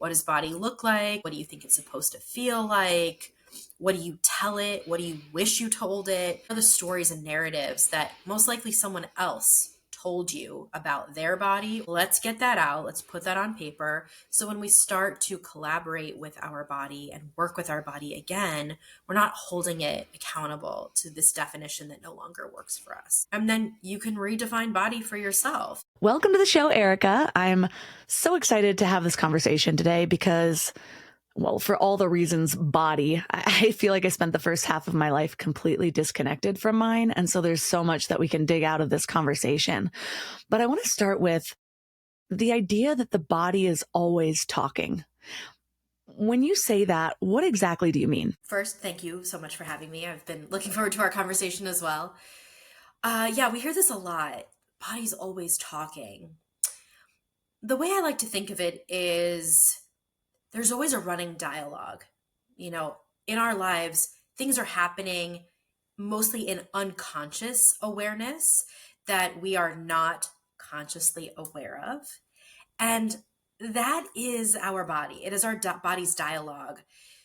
What does body look like? What do you think it's supposed to feel like? What do you tell it? What do you wish you told it? What are the stories and narratives that most likely someone else told you about their body? Let's get that out. Let's put that on paper. So when we start to collaborate with our body and work with our body again, we're not holding it accountable to this definition that no longer works for us. And then you can redefine body for yourself. Welcome to the show, Erica. I'm so excited to have this conversation today because, well, for all the reasons body, I feel like I spent the first half of my life completely disconnected from mine. And so there's so much that we can dig out of this conversation. But I want to start with the idea that the body is always talking. When you say that, what exactly do you mean? First, thank you so much for having me. I've been looking forward to our conversation as well. Yeah, we hear this a lot. Body's always talking. The way I like to think of it is there's always a running dialogue. In our lives, things are happening mostly in unconscious awareness that we are not consciously aware of. And that is our body. It is our body's dialogue.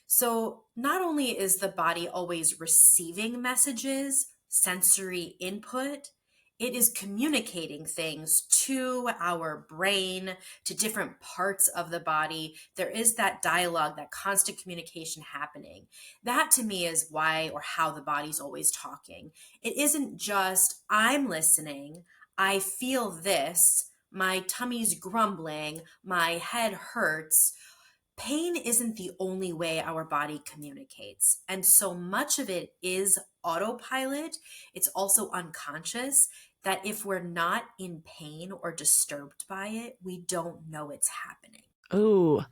So not only is the body always receiving messages, sensory input, it is communicating things to our brain, to different parts of the body. There is that dialogue, that constant communication happening. That to me is why or how the body's always talking. It isn't just, I'm listening, I feel this, my tummy's grumbling, my head hurts. Pain isn't the only way our body communicates. And so much of it is autopilot. It's also unconscious that if we're not in pain or disturbed by it, we don't know it's happening. Oh,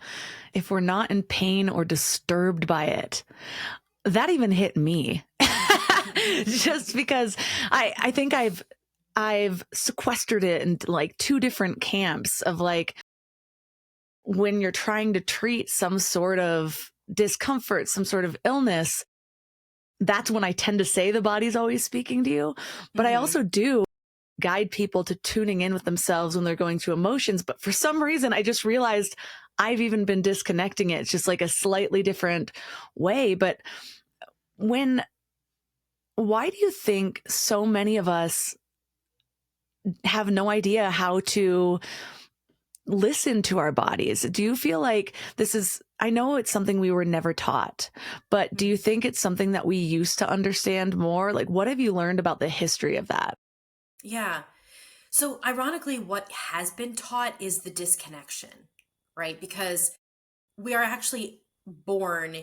if we're not in pain or disturbed by it, that even hit me. Just because I think I've sequestered it into like two different camps of like, when you're trying to treat some sort of discomfort, some sort of illness, that's when I tend to say the body's always speaking to you. But I also do guide people to tuning in with themselves when they're going through emotions. But for some reason, I just realized I've even been disconnecting it. It's just like a slightly different way. But why do you think so many of us have no idea how to listen to our bodies? Do you feel like I know it's something we were never taught, but do you think it's something that we used to understand more? Like, what have you learned about the history of that? Yeah. So ironically, what has been taught is the disconnection, right? Because we are actually born,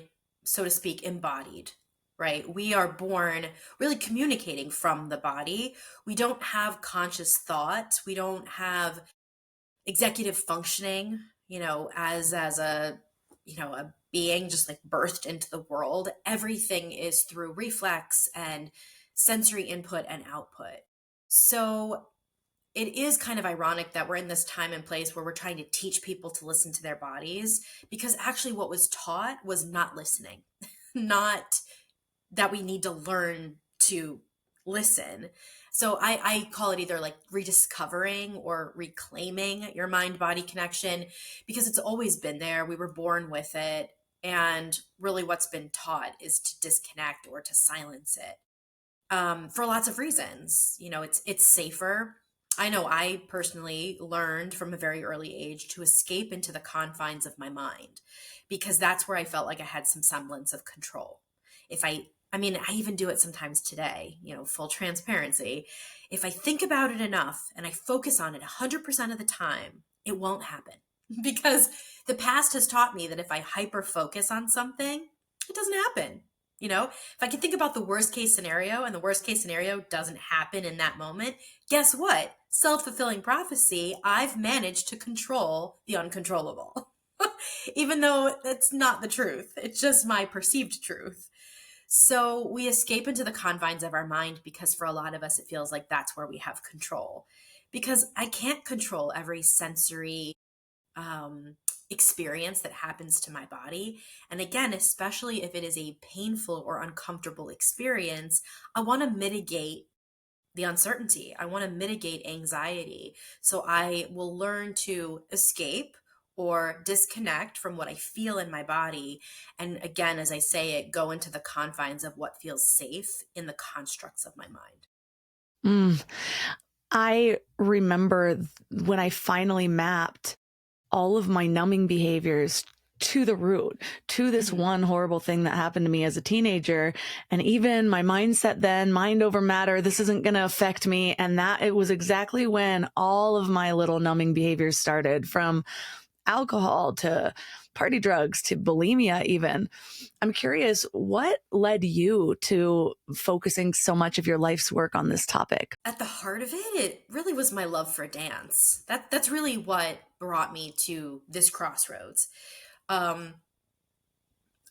so to speak, embodied, right? We are born really communicating from the body. We don't have conscious thought. We don't have executive functioning, as a being just like birthed into the world. Everything is through reflex and sensory input and output. So it is kind of ironic that we're in this time and place where we're trying to teach people to listen to their bodies, because actually what was taught was not listening, not that we need to learn to listen. So I call it either like rediscovering or reclaiming your mind body connection, because it's always been there. We were born with it. And really what's been taught is to disconnect or to silence it, for lots of reasons. It's safer. I know I personally learned from a very early age to escape into the confines of my mind, because that's where I felt like I had some semblance of control. If I even do it sometimes today, full transparency. If I think about it enough and I focus on it 100% of the time, it won't happen. Because the past has taught me that if I hyper focus on something, it doesn't happen. If I can think about the worst case scenario and the worst case scenario doesn't happen in that moment, guess what? Self-fulfilling prophecy, I've managed to control the uncontrollable. Even though that's not the truth. It's just my perceived truth. So we escape into the confines of our mind because for a lot of us, it feels like that's where we have control. Because I can't control every sensory experience that happens to my body. And again, especially if it is a painful or uncomfortable experience, I want to mitigate the uncertainty. I want to mitigate anxiety. So I will learn to escape or disconnect from what I feel in my body. And again, as I say it, go into the confines of what feels safe in the constructs of my mind. Mm. I remember when I finally mapped all of my numbing behaviors to the root, to this Mhm. one horrible thing that happened to me as a teenager. And even my mindset then, mind over matter, this isn't going to affect me. And that it was exactly when all of my little numbing behaviors started, from alcohol to party drugs to bulimia even. I'm curious, what led you to focusing so much of your life's work on this topic? At the heart of it, it really was my love for dance. That's really what brought me to this crossroads. Um,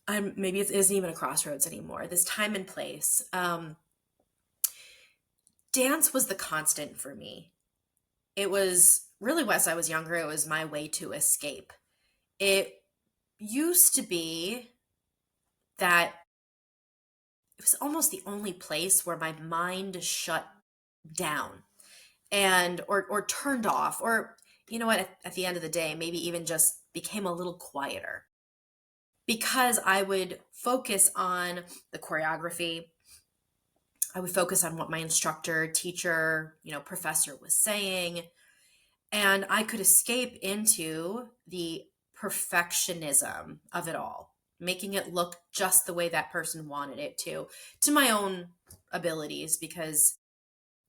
maybe it isn't even a crossroads anymore. This time and place. Dance was the constant for me. It was really, as I was younger, it was my way to escape. It used to be that it was almost the only place where my mind shut down and or turned off, or you know what, at the end of the day, maybe even just became a little quieter, because I would focus on the choreography. I would focus on what my instructor, teacher, professor was saying, and I could escape into the perfectionism of it all, making it look just the way that person wanted it to my own abilities. Because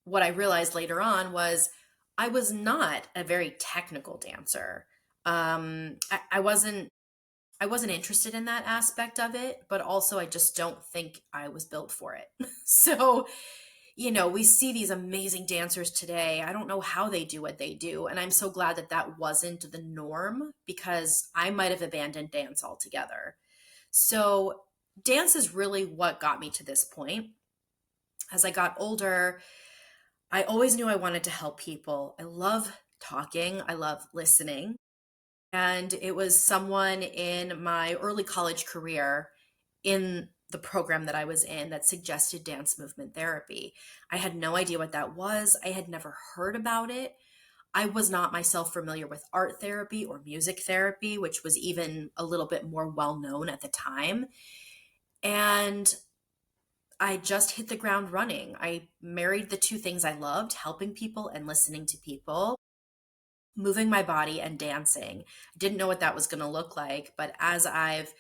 what I realized later on was I was not a very technical dancer. I wasn't interested in that aspect of it, but also I just don't think I was built for it. So, we see these amazing dancers today. I don't know how they do what they do. And I'm so glad that that wasn't the norm, because I might have abandoned dance altogether. So, dance is really what got me to this point. As I got older, I always knew I wanted to help people. I love talking, I love listening. And it was someone in my early college career, in the program that I was in, that suggested dance movement therapy. I had no idea what that was. I had never heard about it. I was not myself familiar with art therapy or music therapy, which was even a little bit more well known at the time. And I just hit the ground running. I married the two things I loved: helping people and listening to people, moving my body and dancing. I didn't know what that was going to look like, but as I've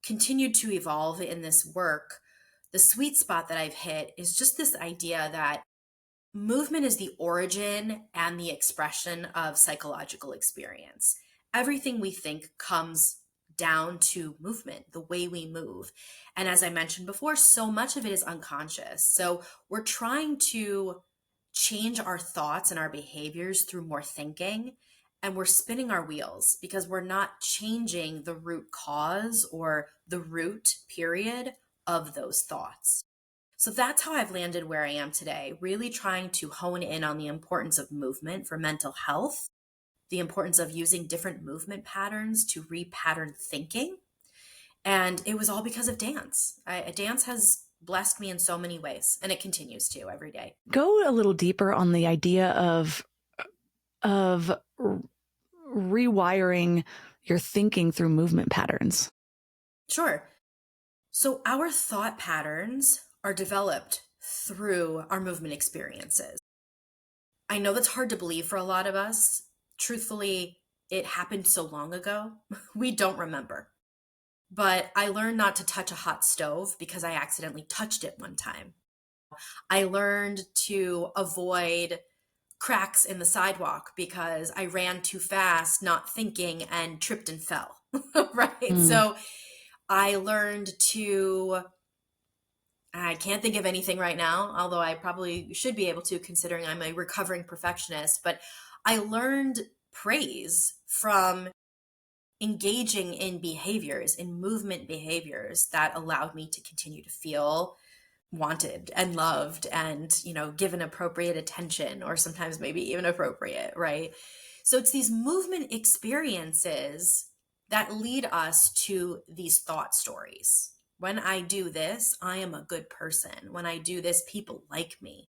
continued to evolve in this work, the sweet spot that I've hit is just this idea that movement is the origin and the expression of psychological experience. Everything we think comes down to movement, the way we move. And as I mentioned before, so much of it is unconscious. So we're trying to change our thoughts and our behaviors through more thinking. And we're spinning our wheels because we're not changing the root cause or the root period of those thoughts. So that's how I've landed where I am today, really trying to hone in on the importance of movement for mental health, the importance of using different movement patterns to repattern thinking. And it was all because of dance. Dance has blessed me in so many ways, and it continues to every day. Go a little deeper on the idea of rewiring your thinking through movement patterns. Sure. So our thought patterns are developed through our movement experiences. I know that's hard to believe for a lot of us. Truthfully, it happened so long ago, we don't remember. But I learned not to touch a hot stove because I accidentally touched it one time. I learned to avoid cracks in the sidewalk because I ran too fast, not thinking, and tripped and fell. Right. Mm. So I learned to, I can't think of anything right now, although I probably should be able to, considering I'm a recovering perfectionist, but I learned praise from engaging in behaviors, in movement behaviors that allowed me to continue to feel wanted and loved and, given appropriate attention, or sometimes maybe even appropriate, right? So it's these movement experiences that lead us to these thought stories. When I do this, I am a good person. When I do this, people like me.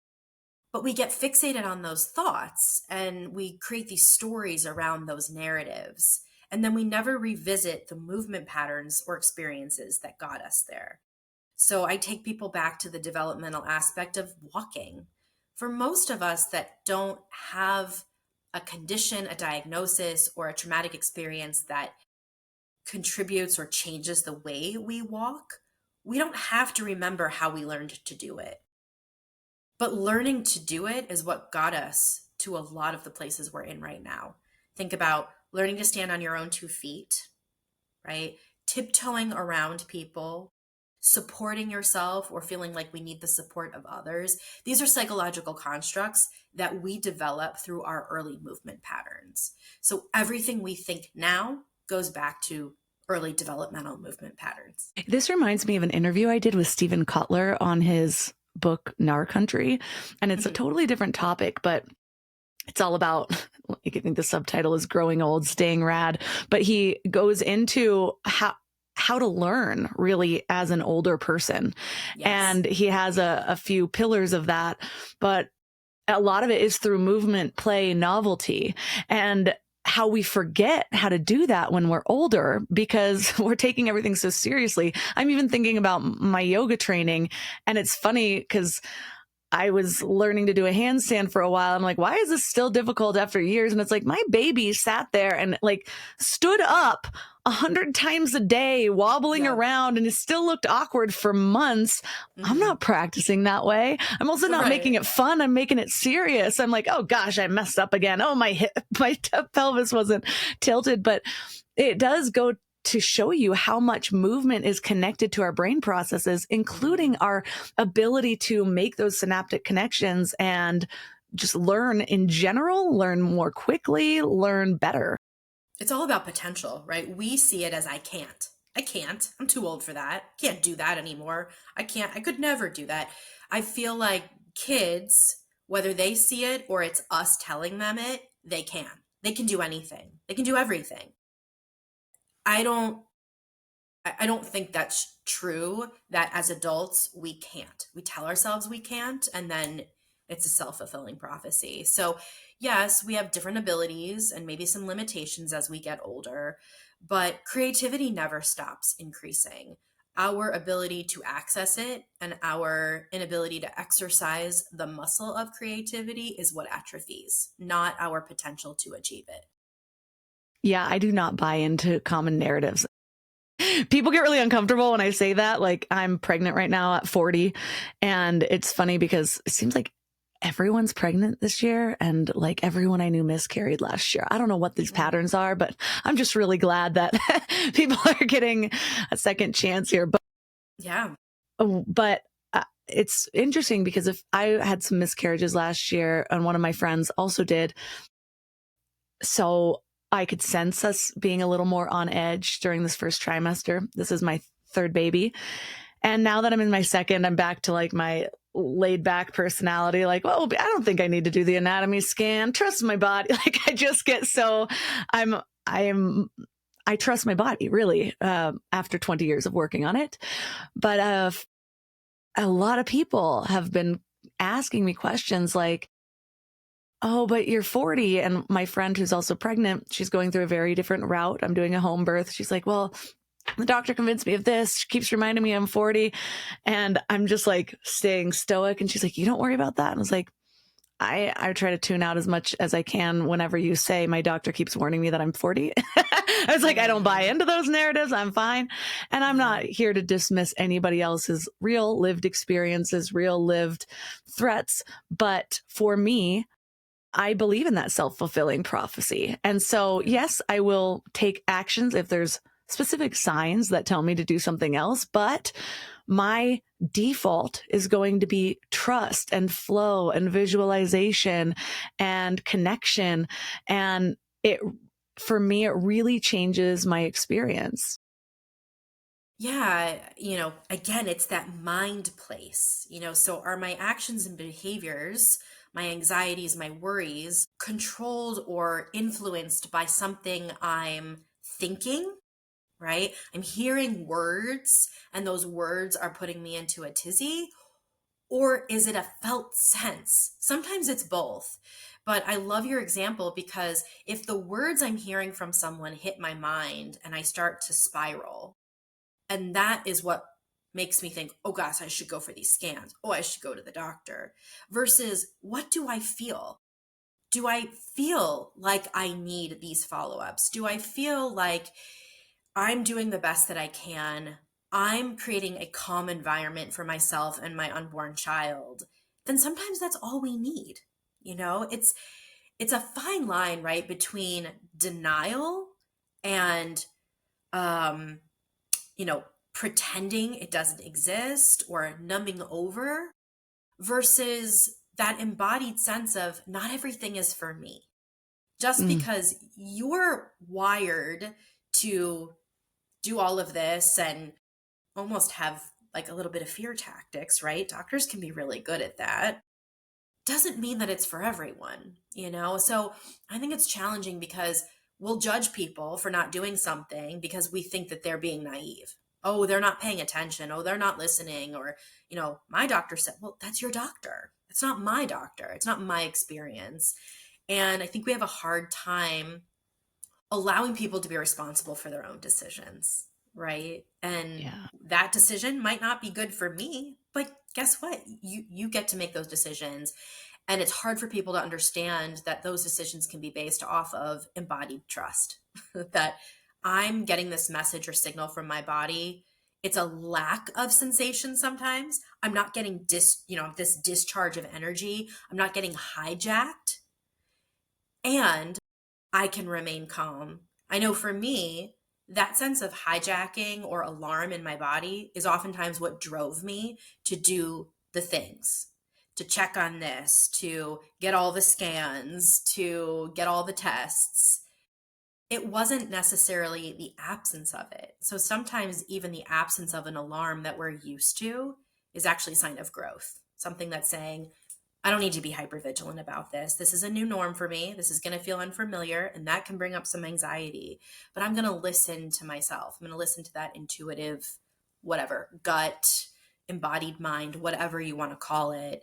But we get fixated on those thoughts and we create these stories around those narratives. And then we never revisit the movement patterns or experiences that got us there. So I take people back to the developmental aspect of walking. For most of us that don't have a condition, a diagnosis, or a traumatic experience that contributes or changes the way we walk, we don't have to remember how we learned to do it. But learning to do it is what got us to a lot of the places we're in right now. Think about learning to stand on your own 2 feet, right? Tiptoeing around people, supporting yourself or feeling like we need the support of others. These are psychological constructs that we develop through our early movement patterns. So everything we think now goes back to early developmental movement patterns. This reminds me of an interview I did with Stephen Kotler on his book, Nar Country. And it's a totally different topic, but it's all about, I think the subtitle is Growing Old, Staying Rad. But he goes into how to learn really as an older person. Yes. And he has a few pillars of that, but a lot of it is through movement, play, novelty, and how we forget how to do that when we're older because we're taking everything so seriously. I'm even thinking about my yoga training, and it's funny because I was learning to do a handstand for a while. I'm like, why is this still difficult after years? And it's like, my baby sat there and like stood up 100 times a day, wobbling around, and it still looked awkward for months. I'm not practicing that way. I'm also not making it fun. I'm making it serious. I'm like, oh gosh, I messed up again. Oh, my pelvis wasn't tilted, but it does go to show you how much movement is connected to our brain processes, including our ability to make those synaptic connections and just learn in general, learn more quickly, learn better. It's all about potential, right? We see it as I can't. I'm too old for that. Can't do that anymore. I could never do that. I feel like kids, whether they see it or it's us telling them it, they can. They can do anything. They can do everything. I don't think that's true, that as adults, we can't. We tell ourselves we can't, and then it's a self-fulfilling prophecy. So yes, we have different abilities and maybe some limitations as we get older, but creativity never stops increasing. Our ability to access it and our inability to exercise the muscle of creativity is what atrophies, not our potential to achieve it. Yeah, I do not buy into common narratives. People get really uncomfortable when I say that. Like, I'm pregnant right now at 40. And it's funny because it seems like everyone's pregnant this year. And like everyone I knew miscarried last year. I don't know what these patterns are, but I'm just really glad that people are getting a second chance here. But yeah, it's interesting because if I had some miscarriages last year and one of my friends also did, so I could sense us being a little more on edge during this first trimester. This is my third baby. And now that I'm in my second, I'm back to like my laid back personality. Like, well, I don't think I need to do the anatomy scan. Trust my body. Like I just get so I trust my body really, after 20 years of working on it. But, a lot of people have been asking me questions like, oh, but you're 40. And my friend who's also pregnant, she's going through a very different route. I'm doing a home birth. She's like, well, the doctor convinced me of this. She keeps reminding me I'm 40. And I'm just like staying stoic. And she's like, you don't worry about that. And I was like, I try to tune out as much as I can whenever you say my doctor keeps warning me that I'm 40. I was like, I don't buy into those narratives. I'm fine. And I'm not here to dismiss anybody else's real lived experiences, real lived threats. But for me, I believe in that self-fulfilling prophecy. And so, yes, I will take actions if there's specific signs that tell me to do something else, but my default is going to be trust and flow and visualization and connection. And for me, it really changes my experience. Yeah, again, it's that mind place, so are my actions and behaviors, my anxieties, my worries controlled or influenced by something I'm thinking, right? I'm hearing words and those words are putting me into a tizzy, or is it a felt sense? Sometimes it's both, But I love your example because if the words I'm hearing from someone hit my mind and I start to spiral, and that is what makes me think, oh gosh, I should go for these scans. Oh, I should go to the doctor. Versus, what do I feel? Do I feel like I need these follow ups? Do I feel like I'm doing the best that I can? I'm creating a calm environment for myself and my unborn child. Then sometimes that's all we need. It's a fine line, right, between denial and um, you know, pretending it doesn't exist or numbing over versus that embodied sense of not everything is for me. Just Mm, because you're wired to do all of this and almost have like a little bit of fear tactics, right? Doctors can be really good at that. Doesn't mean that it's for everyone. So I think it's challenging because we'll judge people for not doing something because we think that they're being naive. Oh, they're not paying attention. Oh, they're not listening. Or, my doctor said, well, that's your doctor. It's not my doctor. It's not my experience. And I think we have a hard time allowing people to be responsible for their own decisions, right? And yeah. that decision might not be good for me, but guess what? You get to make those decisions. And it's hard for people to understand that those decisions can be based off of embodied trust. That I'm getting this message or signal from my body. It's a lack of sensation sometimes. I'm not getting this discharge of energy. I'm not getting hijacked. And I can remain calm. I know for me, that sense of hijacking or alarm in my body is oftentimes what drove me to do the things, to check on this, to get all the scans, to get all the tests. It wasn't necessarily the absence of it. So sometimes even the absence of an alarm that we're used to is actually a sign of growth, something that's saying, I don't need to be hypervigilant about this. This is a new norm for me. This is going to feel unfamiliar, and that can bring up some anxiety. But I'm going to listen to myself. I'm going to listen to that intuitive, whatever, gut, embodied mind, whatever you want to call it.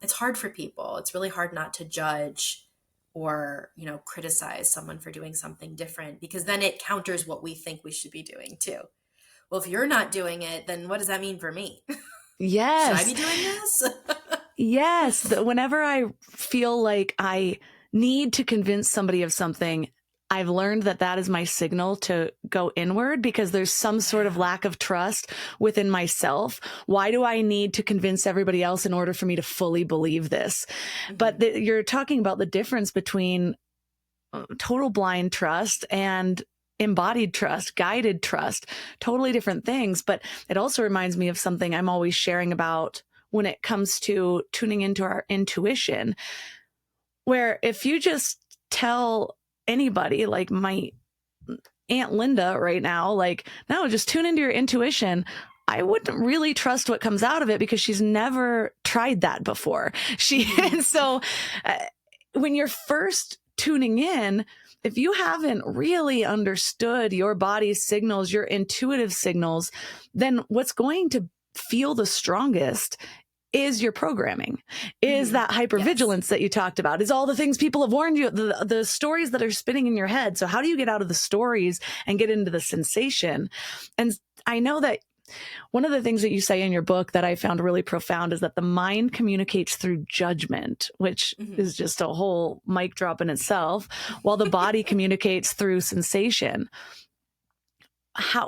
It's hard for people. It's really hard not to judge or, criticize someone for doing something different because then it counters what we think we should be doing too. Well, if you're not doing it, then what does that mean for me? Should I Yes. be doing this? Yes. Whenever I feel like I need to convince somebody of something, I've learned that that is my signal to go inward because there's some sort of Yeah. lack of trust within myself. Why do I need to convince everybody else in order for me to fully believe this? But Mhm. you're talking about the difference between total blind trust and embodied trust, guided trust, totally different things. But it also reminds me of something I'm always sharing about when it comes to tuning into our intuition, where if you just tell anybody, like my Aunt Linda right now, like, no, just tune into your intuition. I wouldn't really trust what comes out of it because she's never tried that before. Mhm. And so uh, when you're first tuning in, if you haven't really understood your body's signals, your intuitive signals, then what's going to feel the strongest is your programming, is Mhm. that Yes. hypervigilance that you talked about, is all the things people have warned you, the stories that are spinning in your head. So how do you get out of the stories and get into the sensation? And I know that one of the things that you say in your book that I found really profound is that the mind communicates through judgment, which Mhm. is just a whole mic drop in itself, while the body communicates through sensation.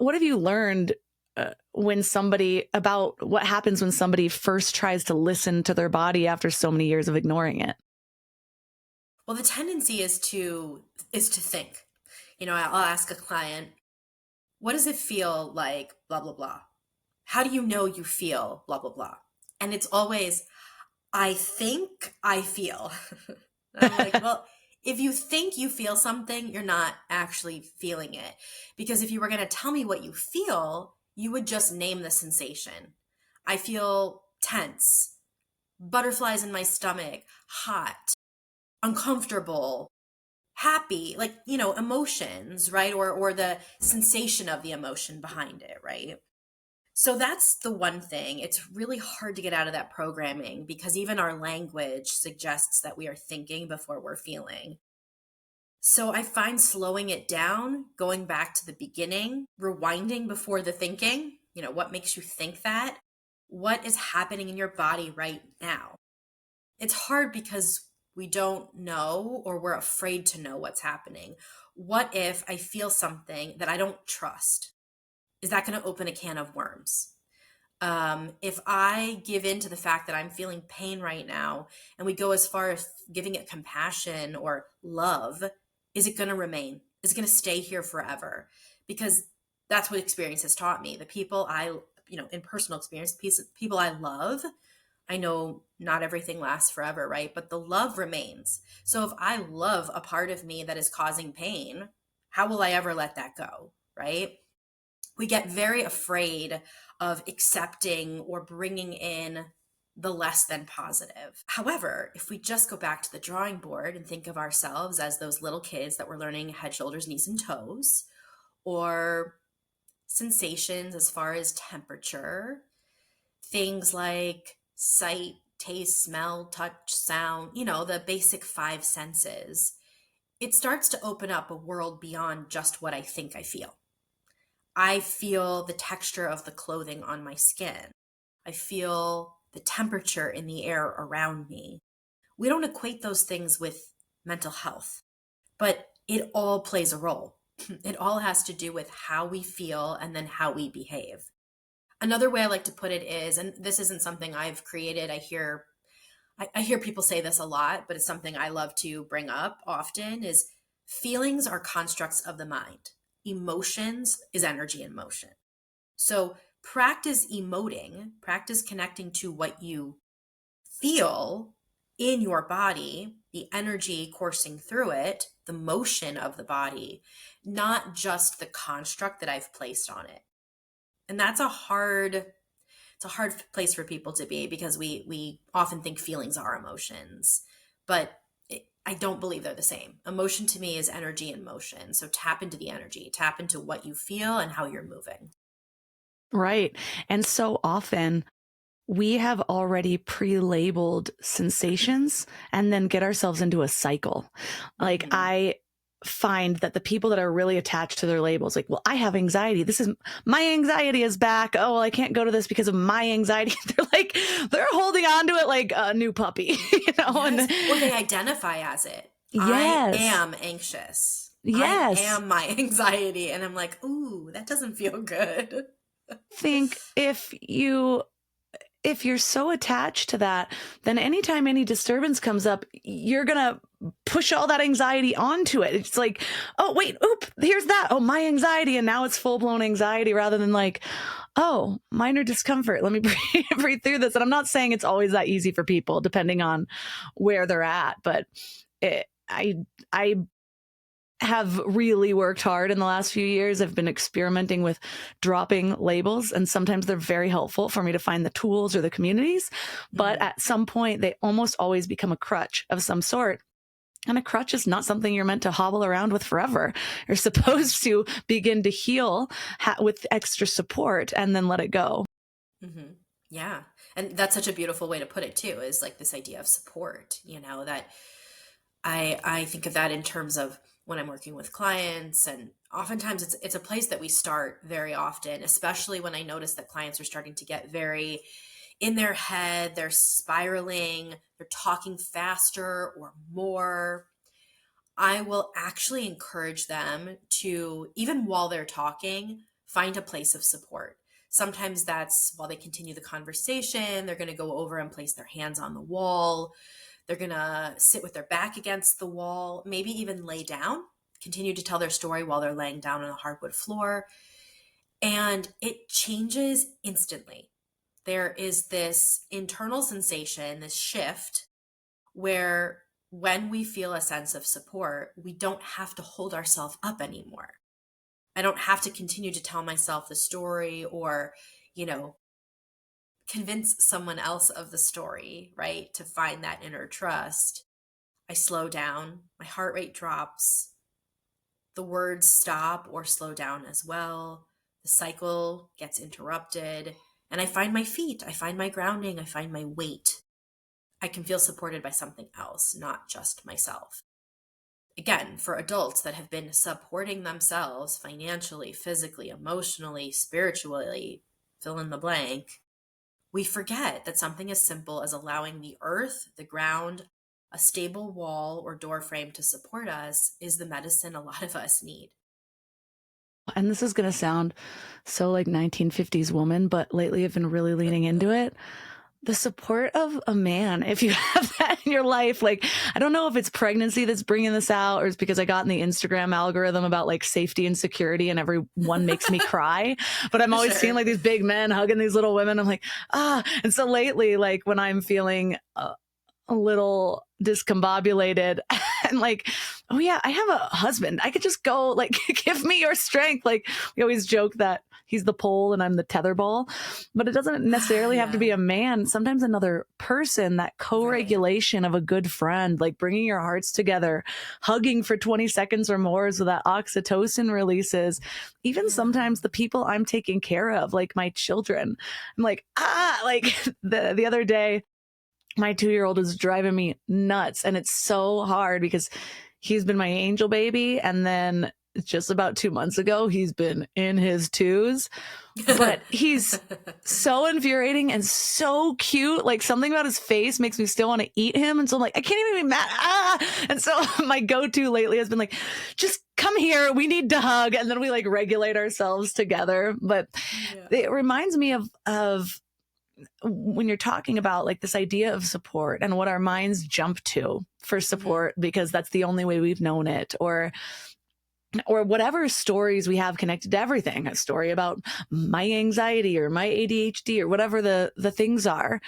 What have you learned when somebody about what happens when somebody first tries to listen to their body after so many years of ignoring it? Well, the tendency is to think. I'll ask a client, "What does it feel like blah blah blah? How do you know you feel blah blah blah?" And it's always, "I think I feel." I'm like, "Well, if you think you feel something, you're not actually feeling it. Because if you were going to tell me what you feel, you would just name the sensation. I feel tense, butterflies in my stomach, hot, uncomfortable, happy, like, emotions, right? Or the sensation of the emotion behind it, right? So that's the one thing. It's really hard to get out of that programming because even our language suggests that we are thinking before we're feeling. So I find slowing it down, going back to the beginning, rewinding before the thinking, what makes you think that? What is happening in your body right now? It's hard because we don't know or we're afraid to know what's happening. What if I feel something that I don't trust? Is that going to open a can of worms? If I give in to the fact that I'm feeling pain right now and we go as far as giving it compassion or love, is it going to remain? Is it going to stay here forever? Because that's what experience has taught me. The people in personal experience, people I love, I know not everything lasts forever, right? But the love remains. So if I love a part of me that is causing pain, how will I ever let that go, right? We get very afraid of accepting or bringing in the less than positive. However, if we just go back to the drawing board and think of ourselves as those little kids that were learning head, shoulders, knees, and toes, or sensations as far as temperature, things like sight, taste, smell, touch, sound, the basic five senses, it starts to open up a world beyond just what I think I feel. I feel the texture of the clothing on my skin. I feel the temperature in the air around me. We don't equate those things with mental health, but it all plays a role. It all has to do with how we feel and then how we behave. Another way I like to put it is, and this isn't something I've created, I hear people say this a lot, but it's something I love to bring up often, is feelings are constructs of the mind. Emotions is energy in motion. So practice emoting, practice connecting to what you feel in your body, the energy coursing through it, the motion of the body, not just the construct that I've placed on it. And that's a hard place for people to be because we often think feelings are emotions, but I don't believe they're the same. Emotion to me is energy in motion. So tap into the energy, tap into what you feel and how you're moving. Right. And so often we have already pre-labeled sensations and then get ourselves into a cycle. Like I find that the people that are really attached to their labels, like, well, I have anxiety. My anxiety is back. Oh, well, I can't go to this because of my anxiety. They're holding on to it like a new puppy, Yes. Or they identify as it. Yes. I am anxious. Yes. I am my anxiety. And I'm like, ooh, that doesn't feel good. Think if you're so attached to that, then anytime any disturbance comes up, you're going to push all that anxiety onto it. It's like, oh, wait, here's that. Oh, my anxiety. And now it's full blown anxiety rather than like, oh, minor discomfort. Let me breathe through this. And I'm not saying it's always that easy for people, depending on where they're at. But I have really worked hard in the last few years. I've been experimenting with dropping labels, and sometimes they're very helpful for me to find the tools or the communities. But at some point, they almost always become a crutch of some sort. And a crutch is not something you're meant to hobble around with forever. You're supposed to begin to heal with extra support and then let it go. Mm-hmm. Yeah. And that's such a beautiful way to put it too, is like this idea of support, that I think of that in terms of when I'm working with clients, and oftentimes it's a place that we start very often, especially when I notice that clients are starting to get very in their head, they're spiraling, they're talking faster or more. I will actually encourage them to, even while they're talking, find a place of support. Sometimes that's while they continue the conversation, they're going to go over and place their hands on the wall. They're going to sit with their back against the wall, maybe even lay down, continue to tell their story while they're laying down on a hardwood floor. And it changes instantly. There is this internal sensation, this shift, where when we feel a sense of support, we don't have to hold ourselves up anymore. I don't have to continue to tell myself the story or, convince someone else of the story, right? To find that inner trust. I slow down, my heart rate drops, the words stop or slow down as well. The the cycle gets interrupted, and I find my feet, I find my grounding, I find my weight. I can feel supported by something else, not just myself. Again, for adults that have been supporting themselves financially, physically, emotionally, spiritually, fill in the blank, we forget that something as simple as allowing the earth, the ground, a stable wall or door frame to support us is the medicine a lot of us need. And this is going to sound so like 1950s woman, but lately I've been really leaning into it. The support of a man, if you have that in your life, like, I don't know if it's pregnancy that's bringing this out or it's because I got in the Instagram algorithm about like safety and security and everyone makes me cry, but I'm always seeing like these big men hugging these little women. I'm like, ah. And so lately, like when I'm feeling a little discombobulated and like, oh yeah, I have a husband. I could just go like, give me your strength. Like we always joke that he's the pole and I'm the tetherball, but it doesn't necessarily have to be a man. Sometimes another person, that co-regulation of a good friend, like bringing your hearts together, hugging for 20 seconds or more so that oxytocin releases. Even sometimes the people I'm taking care of, like my children, I'm like, like the other day, my 2-year-old is driving me nuts. And it's so hard because he's been my angel baby. And then just about 2 months ago, he's been in his twos, but he's so infuriating and so cute. Like something about his face makes me still want to eat him. And so I'm like, I can't even be mad. And so my go-to lately has been like, just come here. We need to hug. And then we like regulate ourselves together. But it reminds me of when you're talking about like this idea of support and what our minds jump to for support because that's the only way we've known it, or whatever stories we have connected to everything, a story about my anxiety or my ADHD or whatever the things are.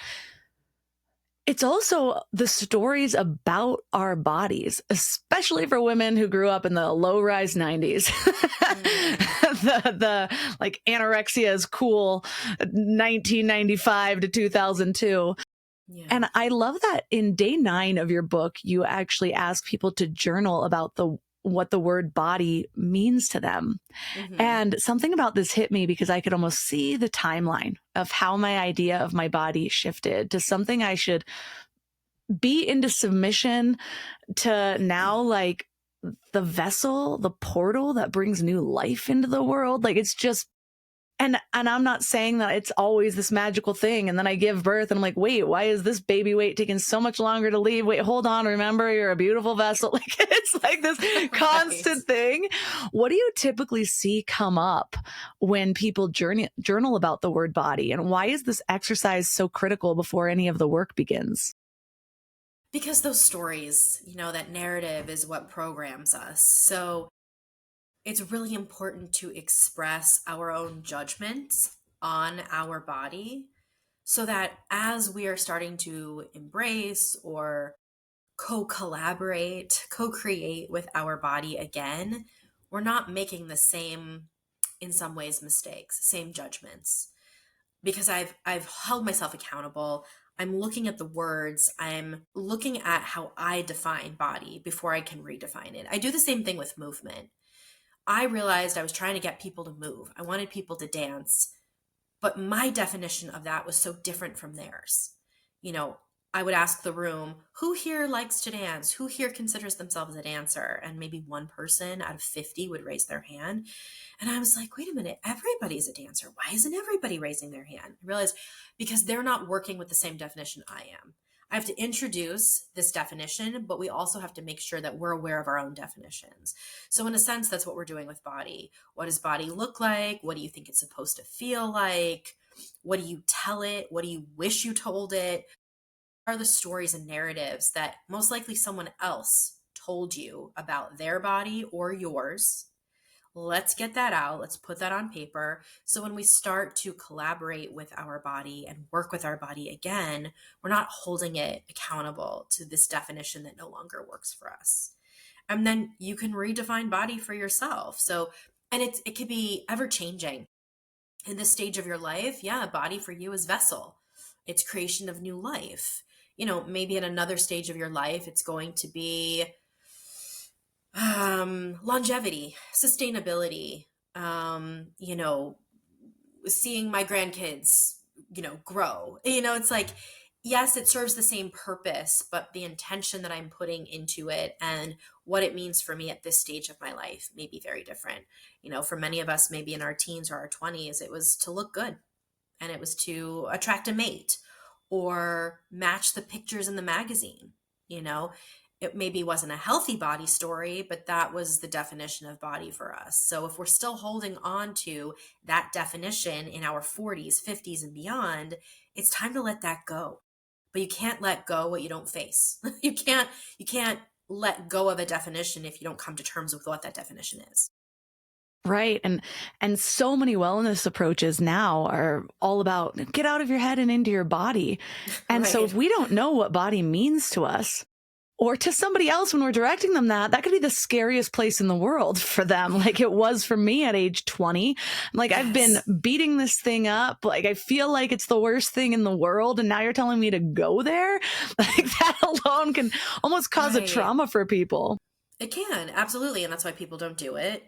It's also the stories about our bodies, especially for women who grew up in the low-rise 90s. the like anorexia is cool 1995 to 2002. And I love that in day 9 of your book, you actually ask people to journal about what the word body means to them. And something about this hit me because I could almost see the timeline of how my idea of my body shifted to something I should be into submission to now, like the vessel, the portal that brings new life into the world. Like it's just, and I'm not saying that it's always this magical thing. And then I give birth and I'm like, wait, why is this baby weight taking so much longer to leave? Wait, hold on. Remember, you're a beautiful vessel. Like it's like this constant thing. What do you typically see come up when people journal about the word body? And why is this exercise so critical before any of the work begins? Because those stories, that narrative is what programs us. So it's really important to express our own judgments on our body so that as we are starting to embrace or co-collaborate, co-create with our body again, we're not making the same, in some ways, mistakes, same judgments. Because I've held myself accountable. I'm looking at the words. I'm looking at how I define body before I can redefine it. I do the same thing with movement. I realized I was trying to get people to move. I wanted people to dance, but my definition of that was so different from theirs. I would ask the room, who here likes to dance? Who here considers themselves a dancer? And maybe one person out of 50 would raise their hand. And I was like, wait a minute, everybody's a dancer. Why isn't everybody raising their hand? I realized because they're not working with the same definition I am. I have to introduce this definition, but we also have to make sure that we're aware of our own definitions. So in a sense, that's what we're doing with body. What does body look like? What do you think it's supposed to feel like? What do you tell it? What do you wish you told it? Are the stories and narratives that most likely someone else told you about their body or yours? Let's get that out. Let's put that on paper. So when we start to collaborate with our body and work with our body again, we're not holding it accountable to this definition that no longer works for us. And then you can redefine body for yourself. So, and it could be ever changing. In this stage of your life, body for you is vessel. It's creation of new life. Maybe in another stage of your life, it's going to be longevity, sustainability, seeing my grandkids, grow. It's like, yes, it serves the same purpose, but the intention that I'm putting into it and what it means for me at this stage of my life may be very different. For many of us, maybe in our teens or our 20s, it was to look good, and it was to attract a mate or match the pictures in the magazine. You know, it maybe wasn't a healthy body story, but that was the definition of body for us. So if we're still holding on to that definition in our 40s, 50s, and beyond, it's time to let that go. But you can't let go what you don't face. You can't let go of a definition if you don't come to terms with what that definition is. Right. And so many wellness approaches now are all about get out of your head and into your body. And so if Right. we don't know what body means to us or to somebody else when we're directing them, that could be the scariest place in the world for them. Like it was for me at age 20. Like I've been Yes. beating this thing up. Like I feel like it's the worst thing in the world. And now you're telling me to go there. Like that alone can almost cause a Right. trauma for people. It can, absolutely. And that's why people don't do it.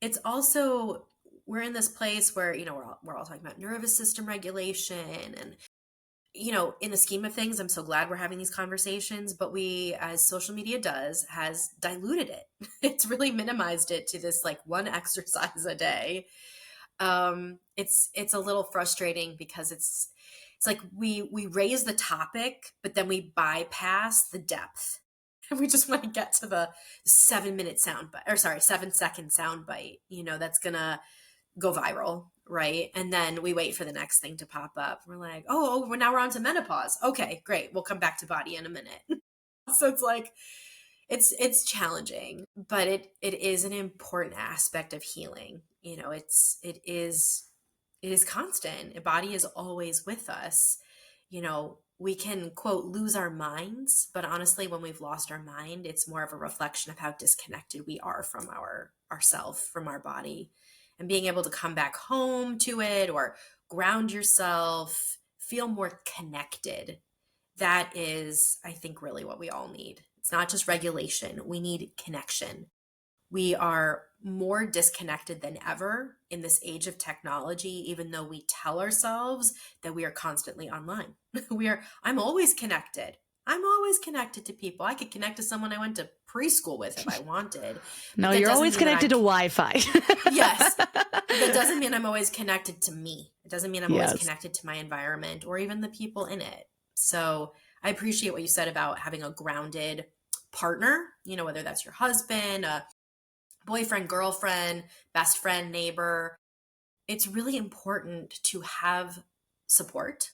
It's also, we're in this place where, we're all talking about nervous system regulation. And, in the scheme of things, I'm so glad we're having these conversations, but we, as social media does, has diluted it. It's really minimized it to this like one exercise a day. It's a little frustrating because it's like we raise the topic, but then we bypass the depth. And we just want to get to the 7-minute sound bite, or sorry, 7-second sound bite, that's gonna go viral, right? And then we wait for the next thing to pop up. We're like, oh, well, now we're on to menopause. Okay, great. We'll come back to body in a minute. So it's like, it's challenging, but it is an important aspect of healing. It is constant. The body is always with us. We can quote lose our minds, but honestly, when we've lost our mind, it's more of a reflection of how disconnected we are from ourself, from our body. And being able to come back home to it or ground yourself, feel more connected. That is, I think, really what we all need. It's not just regulation. We need connection. We are more disconnected than ever in this age of technology, even though we tell ourselves that we are constantly online. I'm always connected. I'm always connected to people. I could connect to someone I went to preschool with if I wanted. No, But that you're doesn't always mean that connected to Wi-Fi. yes, that doesn't mean I'm always connected to me. It doesn't mean I'm always Yes. connected to my environment or even the people in it. So I appreciate what you said about having a grounded partner, whether that's your husband, a boyfriend, girlfriend, best friend, neighbor. It's really important to have support.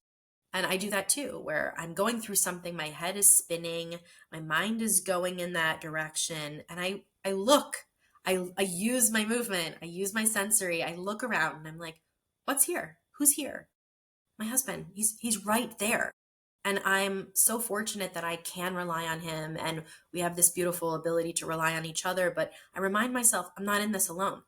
And I do that too, where I'm going through something, my head is spinning, my mind is going in that direction. And I look, I use my movement, I use my sensory, I look around and I'm like, what's here? Who's here? My husband. He's right there. And I'm so fortunate that I can rely on him and we have this beautiful ability to rely on each other. But I remind myself, I'm not in this alone.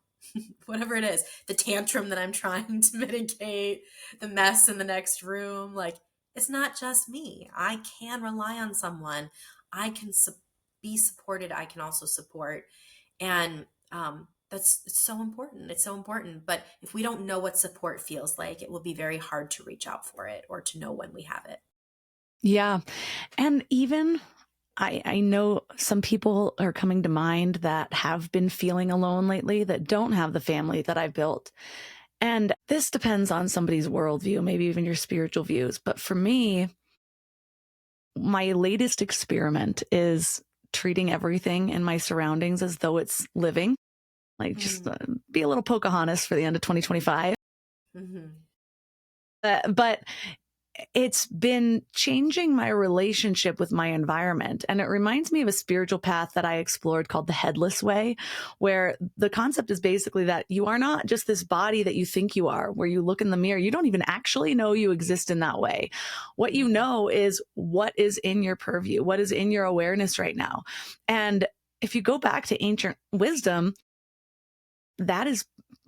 Whatever it is, the tantrum that I'm trying to mitigate, the mess in the next room, like it's not just me. I can rely on someone. I can be supported. I can also support. And it's so important. It's so important. But if we don't know what support feels like, it will be very hard to reach out for it or to know when we have it. Yeah. And even I know some people are coming to mind that have been feeling alone lately that don't have the family that I've built. And this depends on somebody's worldview, maybe even your spiritual views. But for me, my latest experiment is treating everything in my surroundings as though it's living. Like just be a little Pocahontas for the end of 2025. Mm-hmm. But it's been changing my relationship with my environment. And it reminds me of a spiritual path that I explored called the Headless Way, where the concept is basically that you are not just this body that you think you are, where you look in the mirror. You don't even actually know you exist in that way. What you know is what is in your purview, what is in your awareness right now. And if you go back to ancient wisdom, that is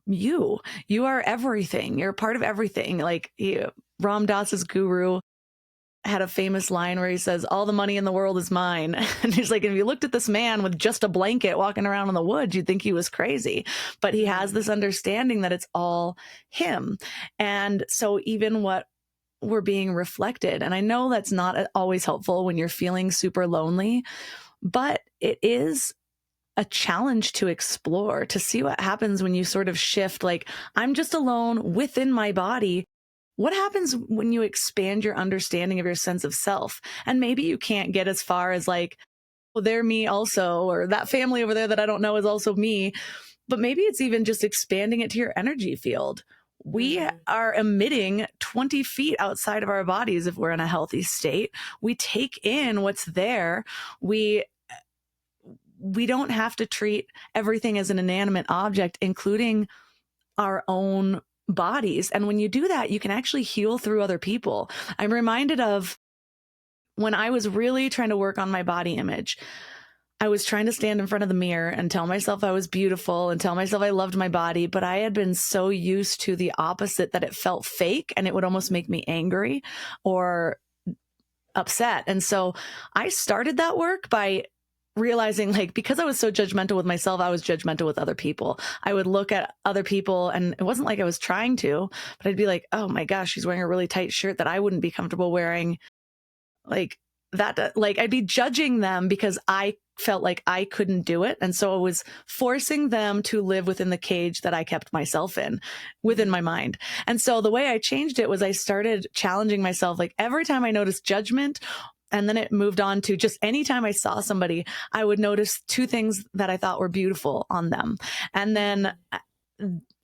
you. You are everything. You're a part of everything. Like Ram Dass's guru had a famous line where he says, all the money in the world is mine. And he's like, if you looked at this man with just a blanket walking around in the woods, you'd think he was crazy. But he has this understanding that it's all him. And so even what we're being reflected, and I know that's not always helpful when you're feeling super lonely, but it is a challenge to explore, to see what happens when you sort of shift, like, I'm just alone within my body. What happens when you expand your understanding of your sense of self? And maybe you can't get as far as like, well, they're me also, or that family over there that I don't know is also me. But maybe it's even just expanding it to your energy field. We are emitting 20 feet outside of our bodies if we're in a healthy state. We take in what's there. We don't have to treat everything as an inanimate object, including our own bodies. And when you do that, you can actually heal through other people. I'm reminded of when I was really trying to work on my body image. I was trying to stand in front of the mirror and tell myself I was beautiful and tell myself I loved my body, but I had been so used to the opposite that it felt fake, and it would almost make me angry or upset. And so I started that work by realizing, like, because I was so judgmental with myself, I was judgmental with other people. I would look at other people, and it wasn't like I was trying to, but I'd be like, oh my gosh, she's wearing a really tight shirt that I wouldn't be comfortable wearing. Like that, like I'd be judging them because I felt like I couldn't do it. And so I was forcing them to live within the cage that I kept myself in within my mind. And so the way I changed it was I started challenging myself, like every time I noticed judgment. And then it moved on to just anytime I saw somebody, I would notice two things that I thought were beautiful on them. And then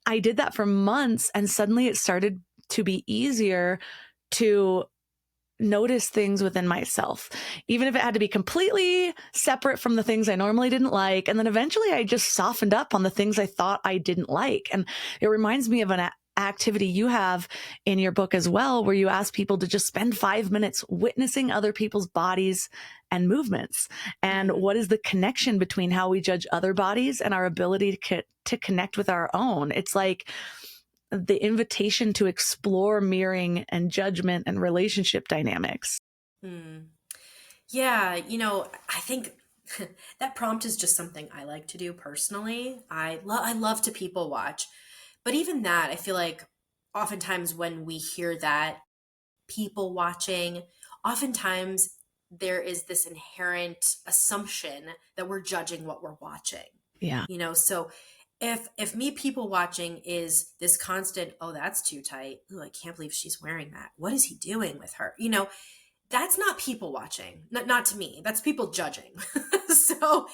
I did that for months, and suddenly it started to be easier to notice things within myself, even if it had to be completely separate from the things I normally didn't like. And then eventually I just softened up on the things I thought I didn't like. And it reminds me of an activity you have in your book as well, where you ask people to just spend 5 minutes witnessing other people's bodies and movements. And what is the connection between how we judge other bodies and our ability to connect with our own? It's like the invitation to explore mirroring and judgment and relationship dynamics. Yeah, I think that prompt is just something I like to do personally. I love to people watch. But even that, I feel like oftentimes when we hear that people watching, oftentimes there is this inherent assumption that we're judging what we're watching. Yeah. So if me people watching is this constant, oh, that's too tight. Oh, I can't believe she's wearing that. What is he doing with her? That's not people watching. Not to me. That's people judging. So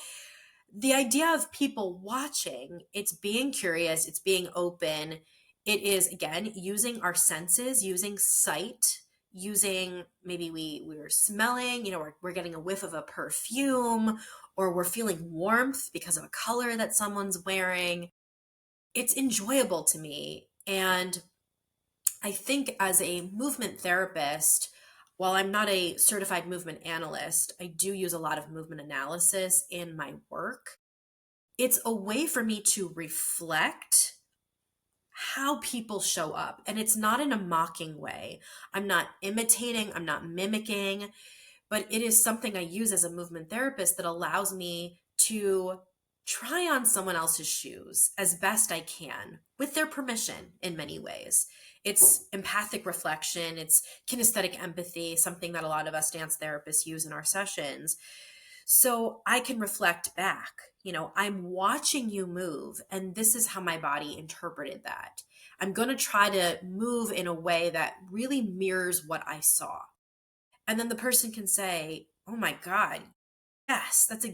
the idea of people watching, it's being curious, it's being open. It is, again, using our senses, using sight, using, maybe we were smelling, we're getting a whiff of a perfume, or we're feeling warmth because of a color that someone's wearing. It's enjoyable to me. And I think as a movement therapist, while I'm not a certified movement analyst, I do use a lot of movement analysis in my work. It's a way for me to reflect how people show up. And it's not in a mocking way. I'm not imitating, I'm not mimicking, but it is something I use as a movement therapist that allows me to try on someone else's shoes as best I can with their permission in many ways. It's empathic reflection, it's kinesthetic empathy, something that a lot of us dance therapists use in our sessions. So I can reflect back, I'm watching you move, and this is how my body interpreted that. I'm going to try to move in a way that really mirrors what I saw. And then the person can say, oh my God, yes, that's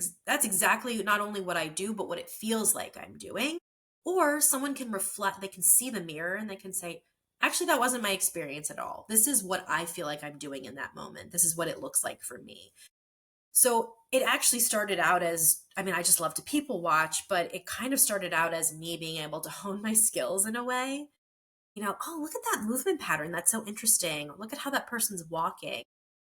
exactly not only what I do, but what it feels like I'm doing. Or someone can reflect, they can see the mirror and they can say, actually, that wasn't my experience at all. This is what I feel like I'm doing in that moment. This is what it looks like for me. So it actually started out as, I just love to people watch, but it kind of started out as me being able to hone my skills in a way. Oh, look at that movement pattern. That's so interesting. Look at how that person's walking.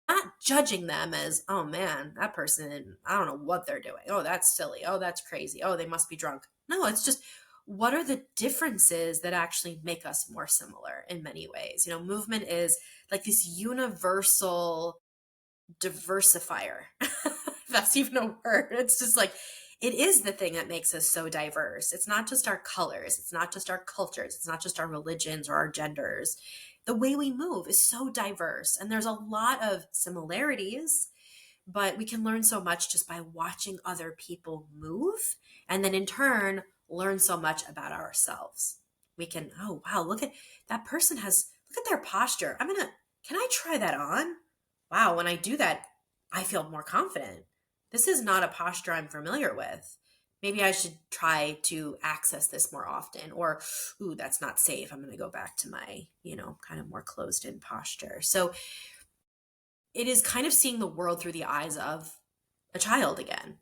Not judging them as, oh man, that person, I don't know what they're doing. Oh, that's silly. Oh, that's crazy. Oh, they must be drunk. No, it's just, what are the differences that actually make us more similar in many ways? Movement is like this universal diversifier. If that's even a word. It's just like, it is the thing that makes us so diverse. It's not just our colors, it's not just our cultures, it's not just our religions or our genders. The way we move is so diverse, and there's a lot of similarities, but we can learn so much just by watching other people move, and then in turn learn so much about ourselves. We can, oh wow, look at that person has, look at their posture. Can I try that on? Wow, when I do that, I feel more confident. This is not a posture I'm familiar with. Maybe I should try to access this more often. Or, ooh, that's not safe. I'm going to go back to my, kind of more closed in posture. So it is kind of seeing the world through the eyes of a child again,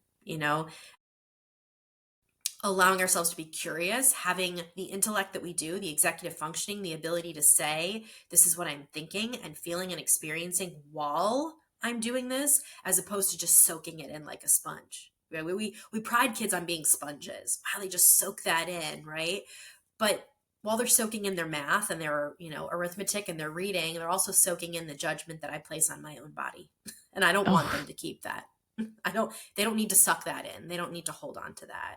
allowing ourselves to be curious, having the intellect that we do, the executive functioning, the ability to say, this is what I'm thinking and feeling and experiencing while I'm doing this, as opposed to just soaking it in like a sponge. Right? We pride kids on being sponges. Wow, they just soak that in, right? But while they're soaking in their math and their, arithmetic and their reading, they're also soaking in the judgment that I place on my own body. And I don't want them to keep that. They don't need to suck that in. They don't need to hold on to that.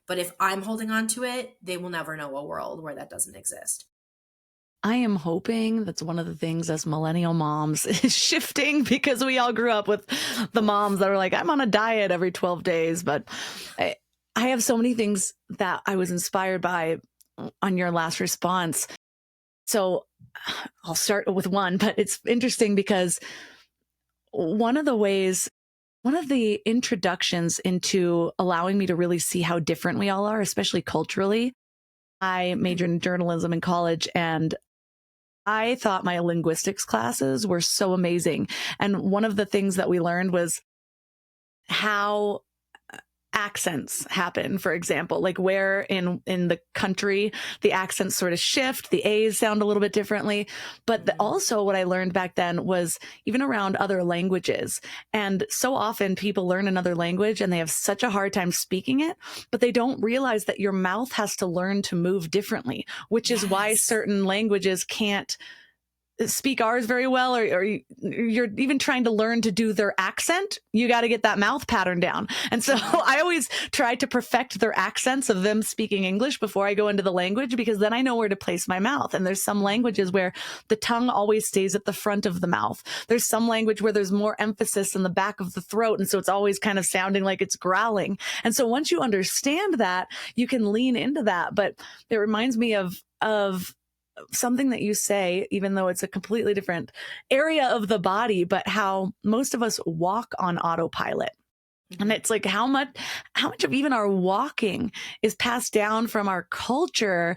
But if I'm holding on to it, they will never know a world where that doesn't exist. I am hoping that's one of the things as millennial moms is shifting, because we all grew up with the moms that are like, I'm on a diet every 12 days. But I have so many things that I was inspired by on your last response. So I'll start with one, but it's interesting because one of the introductions into allowing me to really see how different we all are, especially culturally, I majored in journalism in college, and I thought my linguistics classes were so amazing. And one of the things that we learned was how accents happen, for example, like where in the country the accents sort of shift, the A's sound a little bit differently. But also what I learned back then was even around other languages. And so often people learn another language and they have such a hard time speaking it, but they don't realize that your mouth has to learn to move differently, which is why certain languages can't speak ours very well, or you're even trying to learn to do their accent, you got to get that mouth pattern down. And so I always try to perfect their accents of them speaking English before I go into the language, because then I know where to place my mouth. And there's some languages where the tongue always stays at the front of the mouth. There's some language where there's more emphasis in the back of the throat, and so it's always kind of sounding like it's growling. And so once you understand that, you can lean into that. But it reminds me of something that you say, even though it's a completely different area of the body, but how most of us walk on autopilot. And it's like how much of even our walking is passed down from our culture.